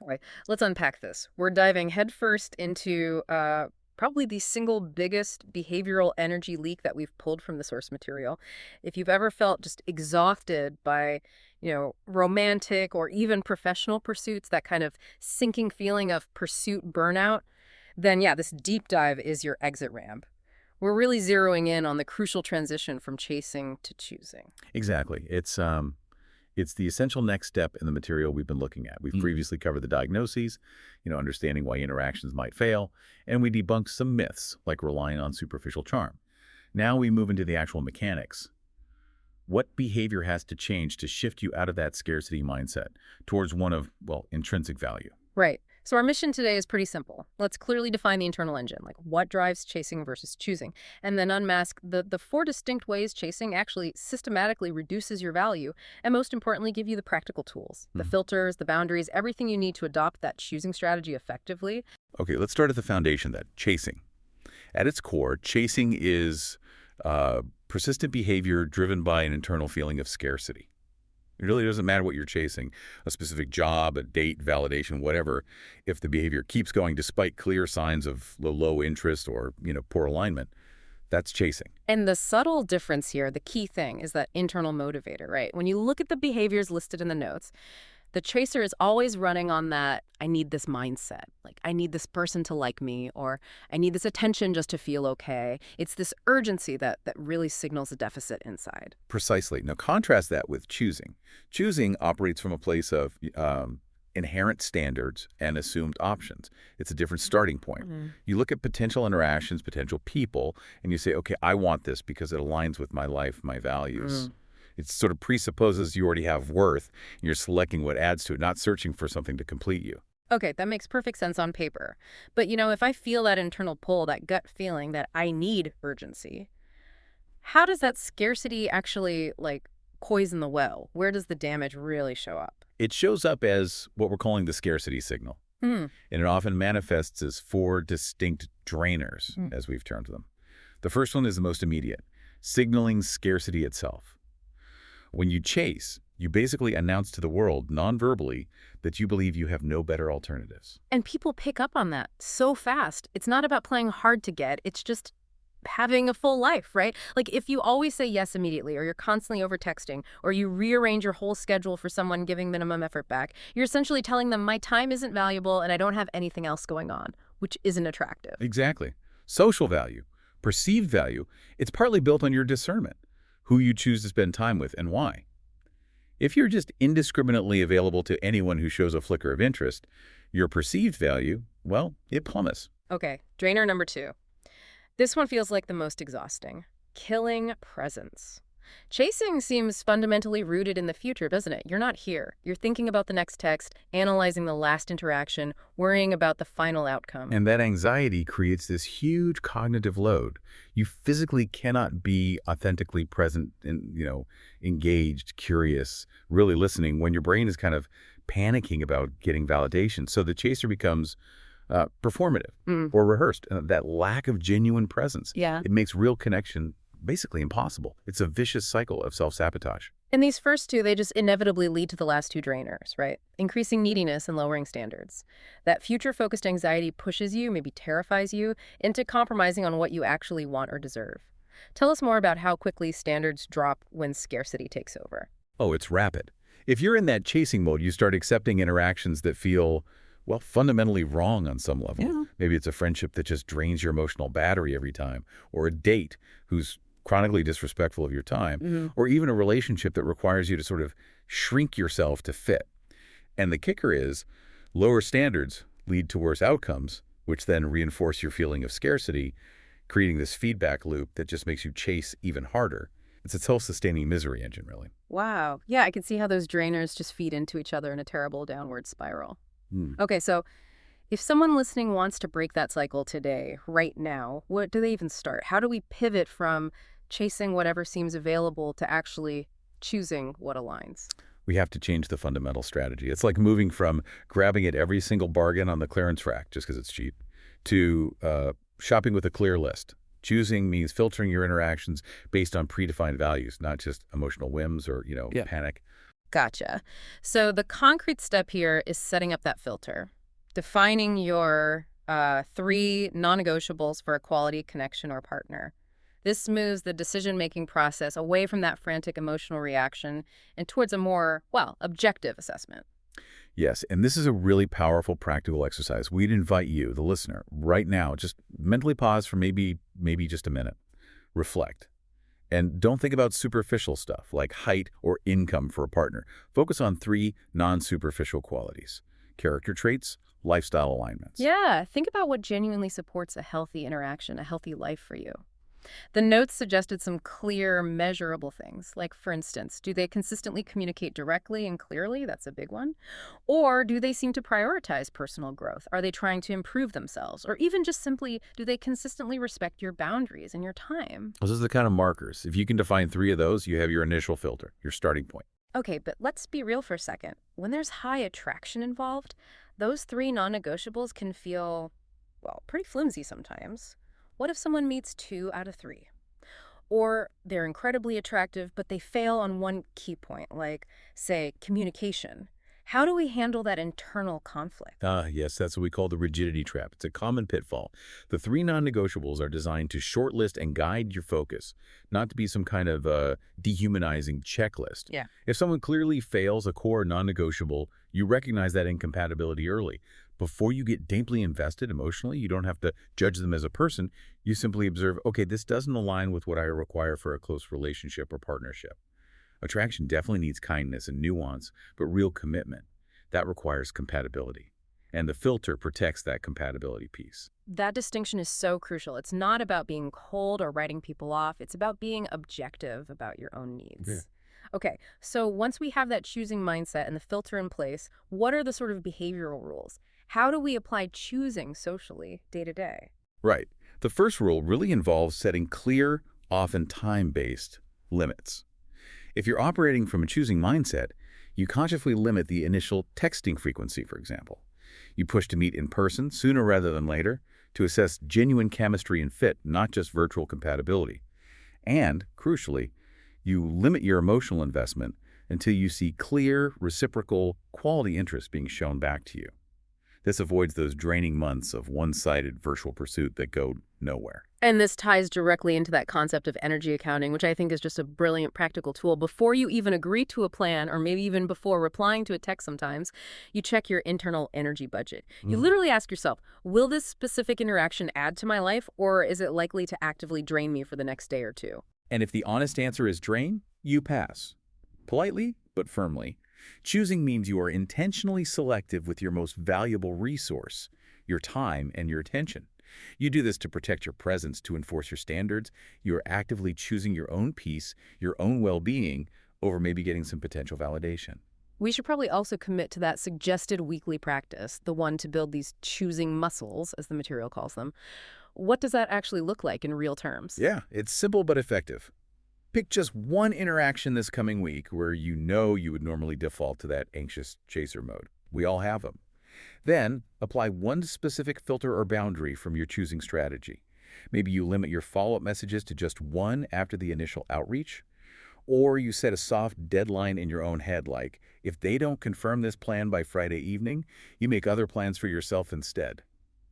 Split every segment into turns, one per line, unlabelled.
Right. Let's unpack this. We're diving headfirst into probably the single biggest behavioral energy leak that we've pulled from the source material. If you've ever felt just exhausted by, romantic or even professional pursuits, that kind of sinking feeling of pursuit burnout, then yeah, this deep dive is your exit ramp. We're really zeroing in on the crucial transition from chasing to choosing.
Exactly. It's the essential next step in the material we've been looking at. We've previously covered the diagnoses, understanding why interactions might fail, and we debunked some myths, like relying on superficial charm. Now we move into the actual mechanics. What behavior has to change to shift you out of that scarcity mindset towards one of, well, intrinsic value?
Right. So our mission today is pretty simple. Let's clearly define the internal engine, like what drives chasing versus choosing, and then unmask the four distinct ways chasing actually systematically reduces your value, and most importantly, give you the practical tools, the filters, the boundaries, everything you need to adopt that choosing strategy effectively.
Okay, let's start at the foundation then, chasing. At its core, chasing is persistent behavior driven by an internal feeling of scarcity. It really doesn't matter what you're chasing, a specific job, a date, validation, whatever. If the behavior keeps going despite clear signs of low interest or, poor alignment, that's chasing.
And the subtle difference here, the key thing, is that internal motivator, right? When you look at the behaviors listed in the notes, the chaser is always running on that, I need this mindset. Like, I need this person to like me, or I need this attention just to feel okay. It's this urgency that really signals a deficit inside.
Precisely. Now, contrast that with choosing. Choosing operates from a place of inherent standards and assumed options. It's a different starting point. You look at potential interactions, potential people, and you say, okay, I want this because it aligns with my life, my values. It sort of presupposes you already have worth, and you're selecting what adds to it, not searching for something to complete you.
Okay, that makes perfect sense on paper. But, if I feel that internal pull, that gut feeling that I need urgency, how does that scarcity actually, poison the well? Where does the damage really show up?
It shows up as what we're calling the scarcity signal. And it often manifests as four distinct drainers, as we've termed them. The first one is the most immediate, signaling scarcity itself. When you chase, you basically announce to the world, non-verbally, that you believe you have no better alternatives.
And people pick up on that so fast. It's not about playing hard to get. It's just having a full life, right? Like if you always say yes immediately, or you're constantly over texting, or you rearrange your whole schedule for someone giving minimum effort back, you're essentially telling them my time isn't valuable and I don't have anything else going on, which isn't attractive.
Exactly. Social value, perceived value, it's partly built on your discernment, who you choose to spend time with and why. If you're just indiscriminately available to anyone who shows a flicker of interest, your perceived value, well, it plummets.
Okay, drainer number 2. This one feels like the most exhausting. Killing presence. Chasing seems fundamentally rooted in the future, doesn't it? You're not here. You're thinking about the next text, analyzing the last interaction, worrying about the final outcome.
And that anxiety creates this huge cognitive load. You physically cannot be authentically present and, engaged, curious, really listening when your brain is kind of panicking about getting validation. So the chaser becomes performative or rehearsed. That lack of genuine presence.
Yeah.
It makes real connection basically impossible. It's a vicious cycle of self-sabotage.
And these first two, they just inevitably lead to the last two drainers, right? Increasing neediness and lowering standards. That future-focused anxiety pushes you, maybe terrifies you, into compromising on what you actually want or deserve. Tell us more about how quickly standards drop when scarcity takes over.
Oh, it's rapid. If you're in that chasing mode, you start accepting interactions that feel, well, fundamentally wrong on some level.
Yeah.
Maybe it's a friendship that just drains your emotional battery every time, or a date who's chronically disrespectful of your time, or even a relationship that requires you to sort of shrink yourself to fit. And the kicker is, lower standards lead to worse outcomes, which then reinforce your feeling of scarcity, creating this feedback loop that just makes you chase even harder. It's a self-sustaining misery engine, really.
Wow. Yeah, I can see how those drainers just feed into each other in a terrible downward spiral. Okay, so if someone listening wants to break that cycle today, right now, what do they even start? How do we pivot from chasing whatever seems available to actually choosing what aligns?
We have to change the fundamental strategy. It's like moving from grabbing at every single bargain on the clearance rack just because it's cheap to shopping with a clear list. Choosing means filtering your interactions based on predefined values, not just emotional whims or, panic.
Gotcha. So the concrete step here is setting up that filter, defining your three non-negotiables for a quality connection or partner. This moves the decision-making process away from that frantic emotional reaction and towards a more, well, objective assessment.
Yes, and this is a really powerful practical exercise. We'd invite you, the listener, right now, just mentally pause for maybe just a minute. Reflect. And don't think about superficial stuff like height or income for a partner. Focus on three non-superficial qualities: character traits, lifestyle alignments.
Yeah, think about what genuinely supports a healthy interaction, a healthy life for you. The notes suggested some clear, measurable things. Like, for instance, do they consistently communicate directly and clearly? That's a big one. Or do they seem to prioritize personal growth? Are they trying to improve themselves? Or even just simply, do they consistently respect your boundaries and your time?
Those are the kind of markers. If you can define three of those, you have your initial filter, your starting point.
Okay, but let's be real for a second. When there's high attraction involved, those three non-negotiables can feel, well, pretty flimsy sometimes. What if someone meets 2 out of 3? Or they're incredibly attractive, but they fail on one key point, like, say, communication. How do we handle that internal conflict?
Ah, yes, that's what we call the rigidity trap. It's a common pitfall. The three non-negotiables are designed to shortlist and guide your focus, not to be some kind of dehumanizing checklist.
Yeah.
If someone clearly fails a core non-negotiable, you recognize that incompatibility early. Before you get deeply invested emotionally, you don't have to judge them as a person. You simply observe, okay, this doesn't align with what I require for a close relationship or partnership. Attraction definitely needs kindness and nuance, but real commitment, that requires compatibility. And the filter protects that compatibility piece.
That distinction is so crucial. It's not about being cold or writing people off. It's about being objective about your own needs.
Yeah.
Okay, so once we have that choosing mindset and the filter in place, what are the sort of behavioral rules? How do we apply choosing socially day to day?
Right. The first rule really involves setting clear, often time-based limits. If you're operating from a choosing mindset, you consciously limit the initial texting frequency, for example. You push to meet in person sooner rather than later to assess genuine chemistry and fit, not just virtual compatibility. And, crucially, you limit your emotional investment until you see clear, reciprocal, quality interest being shown back to you. This avoids those draining months of one-sided virtual pursuit that go nowhere.
And this ties directly into that concept of energy accounting, which I think is just a brilliant practical tool. Before you even agree to a plan, or maybe even before replying to a text sometimes, you check your internal energy budget. You literally ask yourself, will this specific interaction add to my life, or is it likely to actively drain me for the next day or two?
And if the honest answer is drain, you pass. Politely, but firmly. Choosing means you are intentionally selective with your most valuable resource, your time and your attention. You do this to protect your presence, to enforce your standards. You are actively choosing your own peace, your own well-being, over maybe getting some potential validation.
We should probably also commit to that suggested weekly practice, the one to build these choosing muscles, as the material calls them. What does that actually look like in real terms?
Yeah, it's simple but effective. Pick just one interaction this coming week where you know you would normally default to that anxious chaser mode. We all have them. Then, apply one specific filter or boundary from your choosing strategy. Maybe you limit your follow-up messages to just one after the initial outreach, or you set a soft deadline in your own head like, if they don't confirm this plan by Friday evening, you make other plans for yourself instead.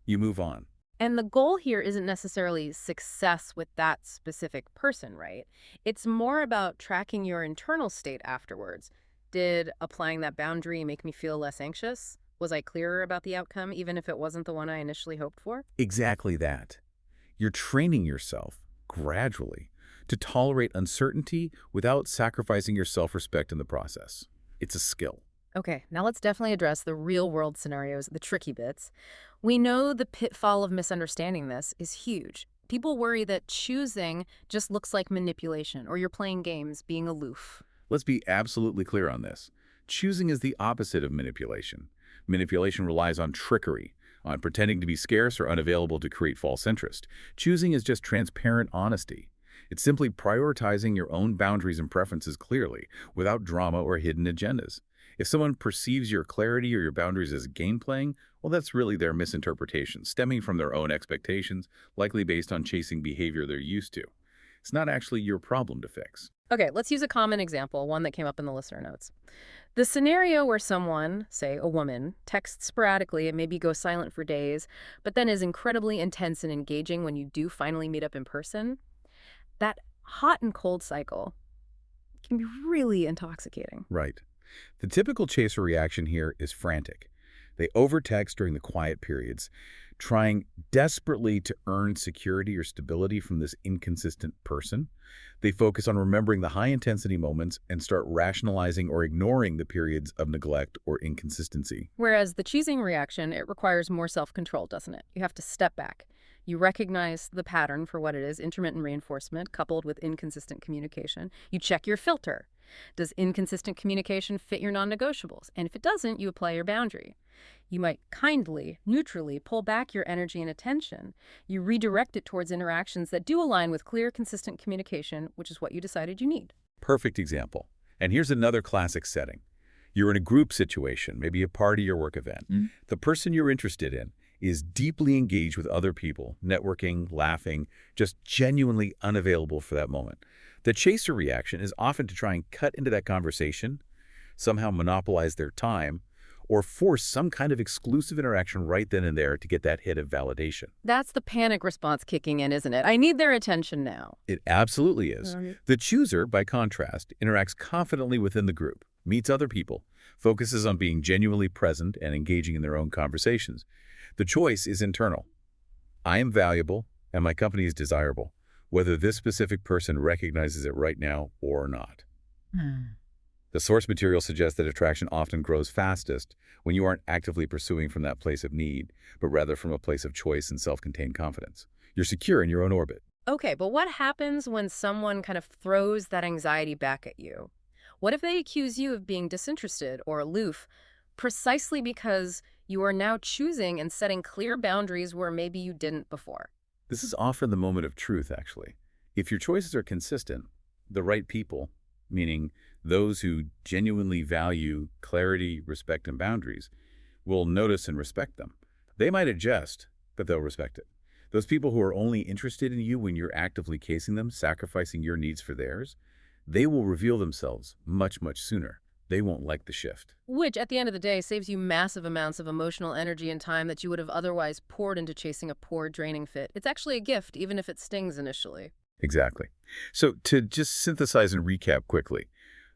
You move on.
And the goal here isn't necessarily success with that specific person, right? It's more about tracking your internal state afterwards. Did applying that boundary make me feel less anxious? Was I clearer about the outcome, even if it wasn't the one I initially hoped for?
Exactly that. You're training yourself, gradually, to tolerate uncertainty without sacrificing your self-respect in the process. It's a skill.
Okay, now let's definitely address the real-world scenarios, the tricky bits. We know the pitfall of misunderstanding this is huge. People worry that choosing just looks like manipulation, or you're playing games, being aloof.
Let's be absolutely clear on this. Choosing is the opposite of manipulation. Manipulation relies on trickery, on pretending to be scarce or unavailable to create false interest. Choosing is just transparent honesty. It's simply prioritizing your own boundaries and preferences clearly, without drama or hidden agendas. If someone perceives your clarity or your boundaries as game playing, well, that's really their misinterpretation, stemming from their own expectations, likely based on chasing behavior they're used to. It's not actually your problem to fix.
Okay, let's use a common example, one that came up in the listener notes. The scenario where someone, say a woman, texts sporadically and maybe goes silent for days, but then is incredibly intense and engaging when you do finally meet up in person, that hot and cold cycle can be really intoxicating.
Right. The typical chaser reaction here is frantic. They overtext during the quiet periods, trying desperately to earn security or stability from this inconsistent person. They focus on remembering the high-intensity moments and start rationalizing or ignoring the periods of neglect or inconsistency.
Whereas the cheesing reaction, it requires more self-control, doesn't it? You have to step back. You recognize the pattern for what it is, intermittent reinforcement coupled with inconsistent communication. You check your filter. Does inconsistent communication fit your non-negotiables? And if it doesn't, you apply your boundary. You might kindly, neutrally pull back your energy and attention. You redirect it towards interactions that do align with clear, consistent communication, which is what you decided you need.
Perfect example. And here's another classic setting. You're in a group situation, maybe a party or work event. The person you're interested in is deeply engaged with other people, networking, laughing, just genuinely unavailable for that moment. The chaser reaction is often to try and cut into that conversation, somehow monopolize their time, or force some kind of exclusive interaction right then and there to get that hit of validation.
That's the panic response kicking in, isn't it? I need their attention now.
It absolutely is. The chooser, by contrast, interacts confidently within the group, meets other people, focuses on being genuinely present and engaging in their own conversations. The choice is internal. I am valuable, and my company is desirable, whether this specific person recognizes it right now or not. The source material suggests that attraction often grows fastest when you aren't actively pursuing from that place of need, but rather from a place of choice and self-contained confidence. You're secure in your own orbit.
Okay, but what happens when someone kind of throws that anxiety back at you? What if they accuse you of being disinterested or aloof precisely because you are now choosing and setting clear boundaries where maybe you didn't before?
This is often the moment of truth, actually. If your choices are consistent, the right people, meaning those who genuinely value clarity, respect, and boundaries, will notice and respect them. They might adjust, but they'll respect it. Those people who are only interested in you when you're actively casing them, sacrificing your needs for theirs, they will reveal themselves much, much sooner. They won't like the shift.
Which, at the end of the day, saves you massive amounts of emotional energy and time that you would have otherwise poured into chasing a poor, draining fit. It's actually a gift, even if it stings initially.
Exactly. So to just synthesize and recap quickly,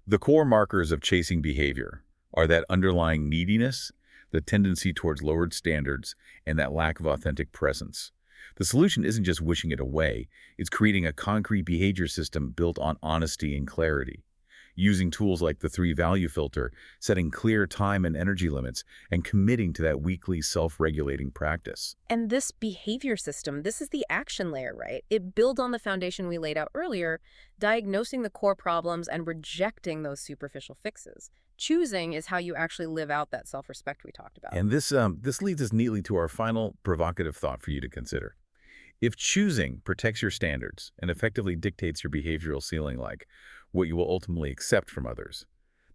the core markers of chasing behavior are that underlying neediness, the tendency towards lowered standards, and that lack of authentic presence. The solution isn't just wishing it away, it's creating a concrete behavior system built on honesty and clarity. Using tools like the 3-value filter, setting clear time and energy limits, and committing to that weekly self-regulating practice.
And this behavior system, this is the action layer, right? It builds on the foundation we laid out earlier, diagnosing the core problems and rejecting those superficial fixes. Choosing is how you actually live out that self-respect we talked about.
And this leads us neatly to our final provocative thought for you to consider. If choosing protects your standards and effectively dictates your behavioral ceiling, like what you will ultimately accept from others,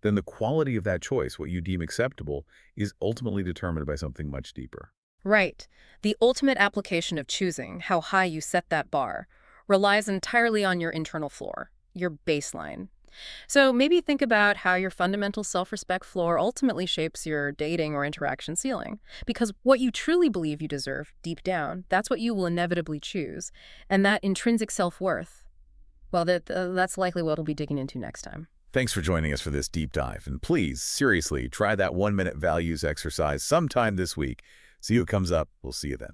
then the quality of that choice, what you deem acceptable, is ultimately determined by something much deeper.
Right. The ultimate application of choosing, how high you set that bar, relies entirely on your internal floor, your baseline. So maybe think about how your fundamental self-respect floor ultimately shapes your dating or interaction ceiling. Because what you truly believe you deserve, deep down, that's what you will inevitably choose. And that intrinsic self-worth, well, that's likely what we'll be digging into next time.
Thanks for joining us for this deep dive. And please, seriously, try that 1-minute values exercise sometime this week. See who comes up. We'll see you then.